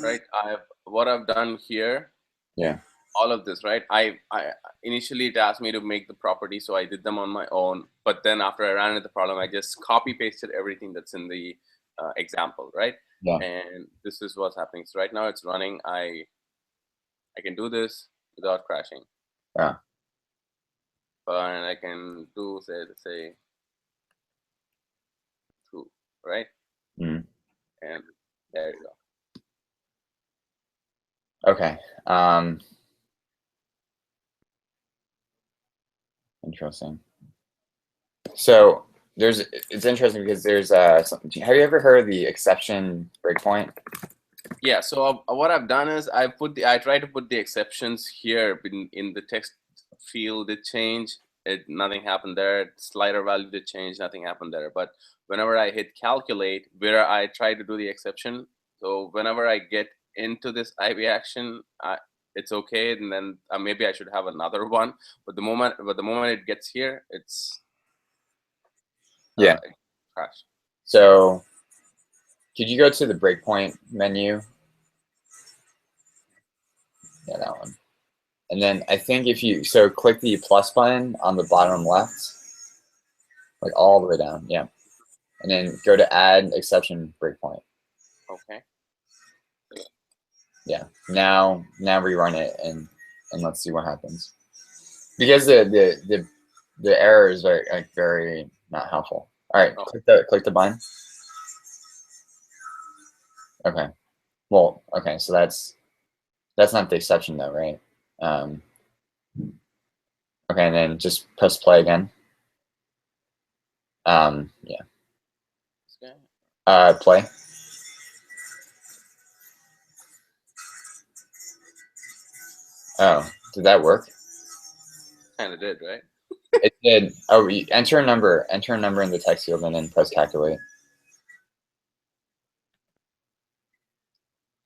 right? What I've done here, Yeah. all of this, right? I initially it asked me to make the property, so I did them on my own. But then after I ran into the problem, I just copy pasted everything that's in the example, right? Yeah. And this is what's happening. So right now it's running. I can do this without crashing, Yeah. but I can do say 2, right? Mm. And there you go. Okay. Interesting. So it's interesting because there's have you ever heard of the exception breakpoint? Yeah, so what I've done is I try to put the exceptions here in the text field. It changed, nothing happened there. Slider value did change, nothing happened there. But whenever I hit calculate, where I try to do the exception, so whenever I get into this IB action, it's okay, and then maybe I should have another one. But the moment it gets here, it's Yeah. it crashed. So could you go to the breakpoint menu? Yeah, that one. And then I think if you click the plus button on the bottom left, like all the way down, yeah. And then go to add exception breakpoint. Okay. Yeah. Now rerun it and let's see what happens. Because the errors are like very not helpful. All right, Oh. click the button. Okay. Well, okay, so that's not the exception though, right? Okay, and then just press play again. Yeah. Okay. Play. Oh, did that work? Kind of did, right? It did. Oh, enter a number in the text field and then press calculate.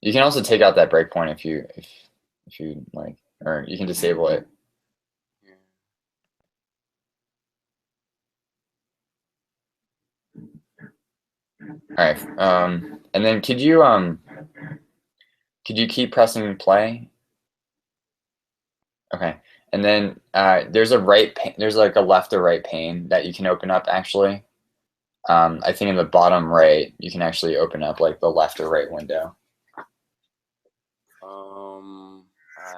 You can also take out that breakpoint if you like, or you can disable it. Yeah. All right. And then could you keep pressing play? Okay. And then there's like a left or right pane that you can open up actually. I think in the bottom right you can actually open up like the left or right window.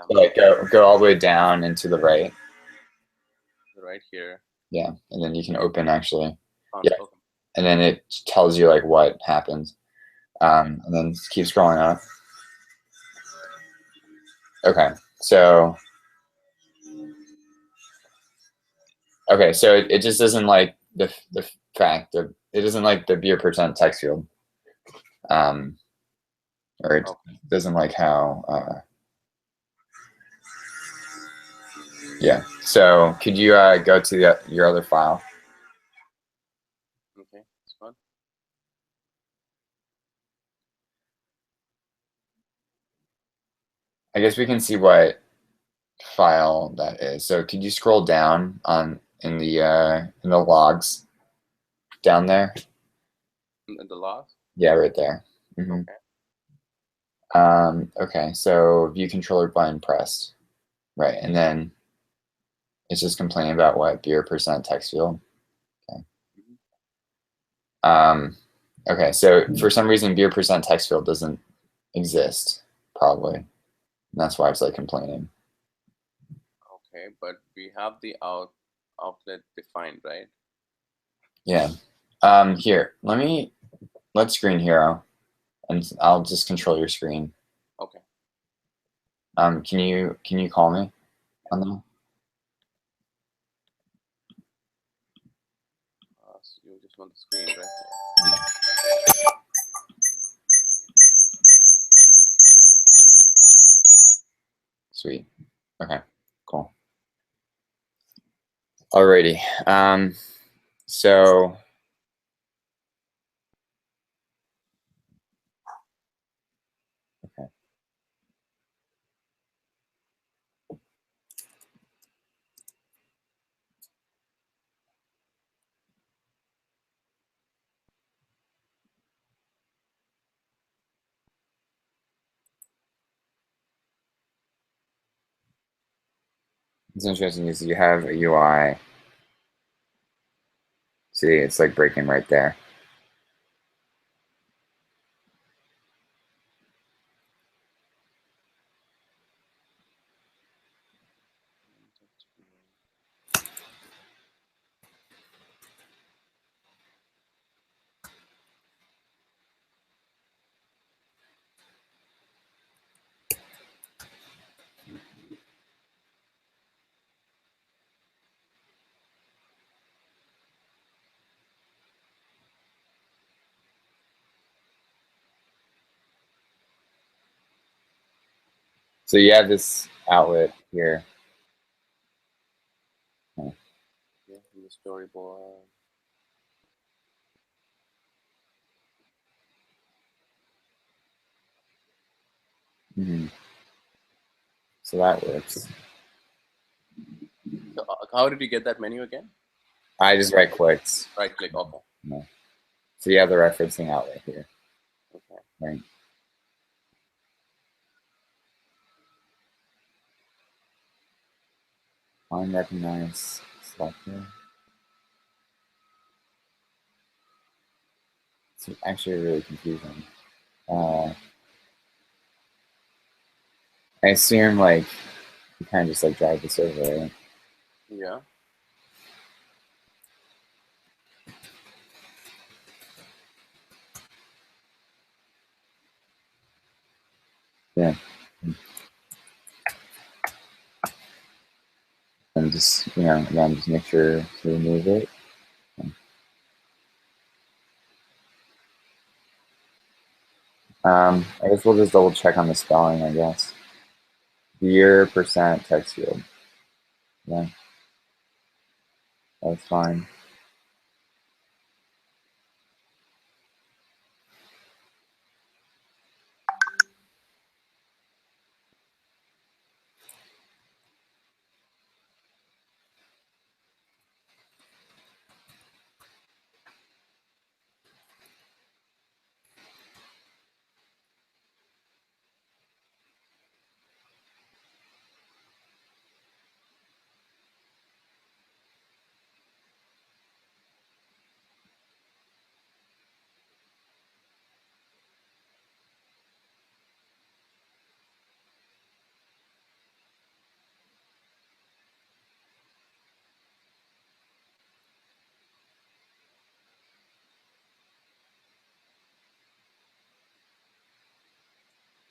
So like go all the way down and to the right. Right here. Yeah, and then you can open actually. Oh, Yeah, okay. and then it tells you like what happens. And then keep scrolling up. Okay, so it just doesn't like the fact of it doesn't like the beer percent text field. Or it doesn't like how yeah. So could you go to your other file? Okay, it's fine. I guess we can see what file that is. So could you scroll down in the logs down there? The logs? Yeah, right there. Mm-hmm. Okay. Okay, so view controller button pressed. Right, and then it's just complaining about what beer percent text field. Okay. Okay, so for some reason beer percent text field doesn't exist, probably. And that's why it's like complaining. Okay, but we have the outlet defined, right? Yeah. Here, let's screen hero, and I'll just control your screen. Okay. Can you call me on that? So you just want the screen, right? Yeah. Sweet. Okay. Cool. Alrighty. So. Okay. It's interesting is you have a UI. See, it's like breaking right there. So you have this outlet here. Yeah, in the storyboard. So that works. So how did you get that menu again? I just right clicked. Right click. Okay. No. So you have the referencing outlet here. Okay. Right. Find recognize selector. It's actually really confusing. I assume like you kind of just like drag this over, right? Yeah. Yeah. And just, again, just make sure to remove it. I guess we'll just double check on the spelling, I guess. Year percent text field. Yeah. That's fine.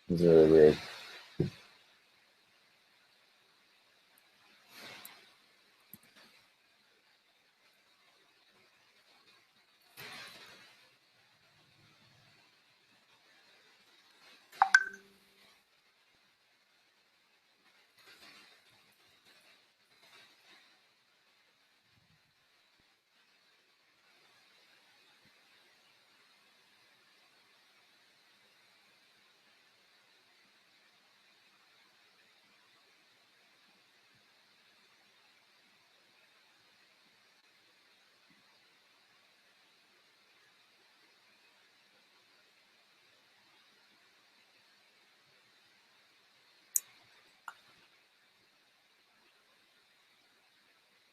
This is really weird.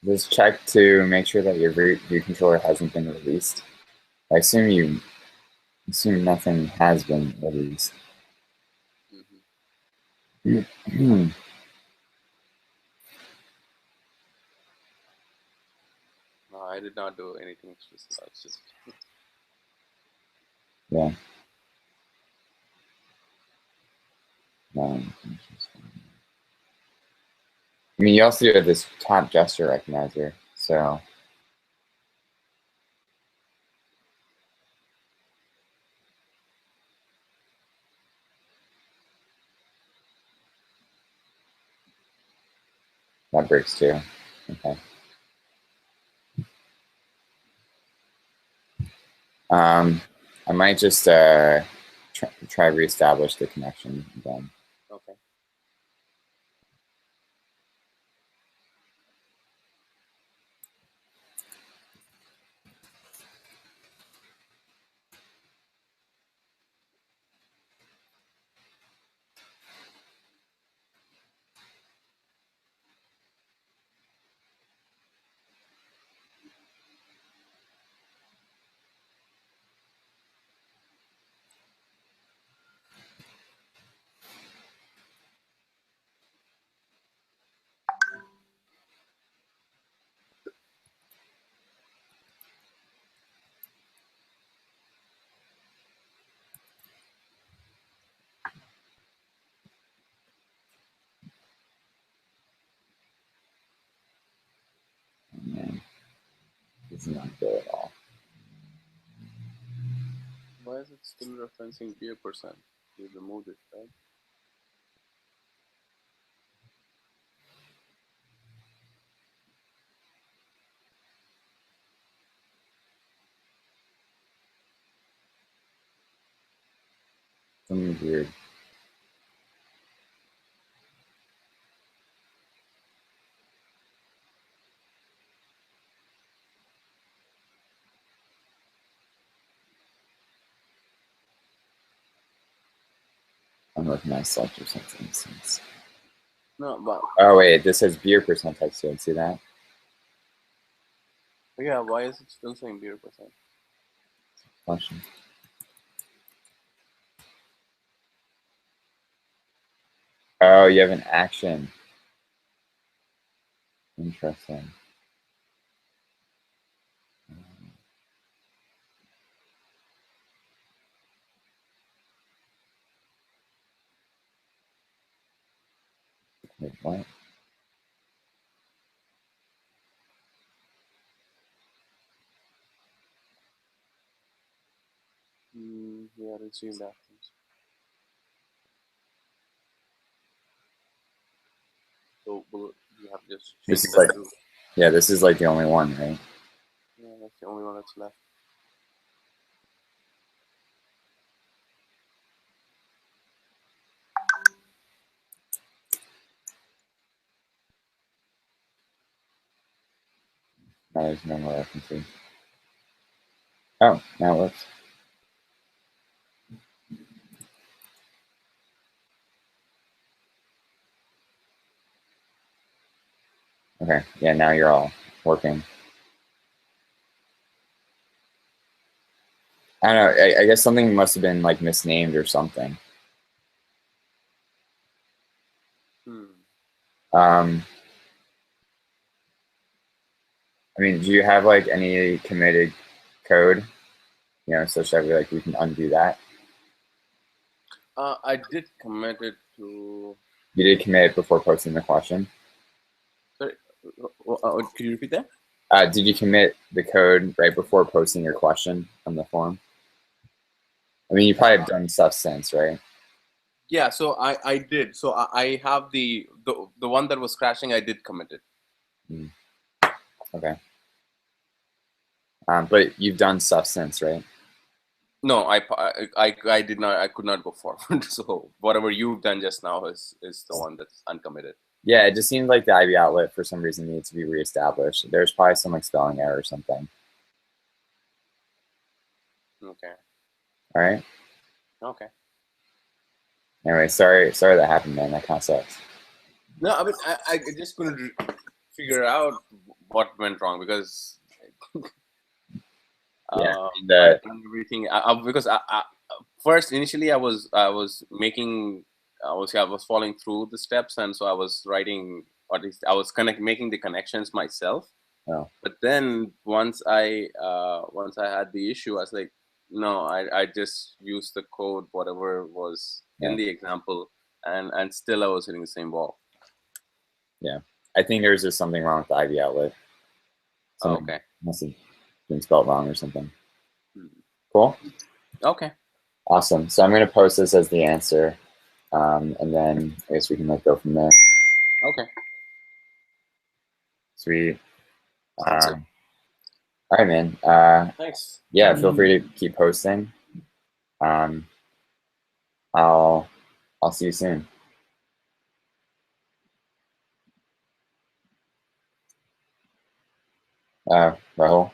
Just check to make sure that your view controller hasn't been released. I assume you assume nothing has been released. Mm-hmm. No, I did not do anything explicit. It's just. Yeah. I mean, you also do have this top gesture recognizer, so that breaks too. Okay. I might just try reestablish the connection again. Okay. Man, this is not good at all. Why is it still referencing beer percent? You removed it, right? Something weird. I'm looking at select or something. Since... No, but Oh wait, this says beer percent text field. See that? yeah, why is it still saying beer percent? Function. Oh, you have an action. Interesting. Wait, what? Yeah, received actions. So will you have just This change is that like, to? yeah, this is like the only one, right? Yeah, that's the only one that's left. No, there's no more references. Oh, now it works. Okay, yeah, now you're all working. I don't know, I guess something must have been like misnamed or something. I mean, do you have like any committed code, you know, such that we can undo that? I did commit it to. You did commit it before posting the question. Sorry, could you repeat that? Did you commit the code right before posting your question on the form? I mean, you probably have done stuff since, right? Yeah, so I did. So I have the one that was crashing. I did commit it. Okay. But you've done stuff since, right? No, I did not. I could not go forward. So whatever you've done just now is the one that's uncommitted. Yeah, it just seems like the IB outlet for some reason needs to be reestablished. There's probably some like spelling error or something. Okay. All right. Okay. Anyway, sorry that happened, man. That kind of sucks. No, I mean I just couldn't figure out what went wrong because Yeah, I've done everything because first initially I was making I was following through the steps, and so I was writing, or at least I was making the connections myself. Oh. But then once I had the issue, I was like, no, I just used the code whatever was in the example, and still I was hitting the same wall. Yeah, I think there's just something wrong with the IB outlet. Something Okay. must have been spelled wrong or something. Cool. Okay. Awesome. So I'm going to post this as the answer, and then I guess we can like go from there. Okay. Sweet. Awesome. All right, man. Thanks. Yeah, feel free to keep posting. I'll see you soon. Rahul.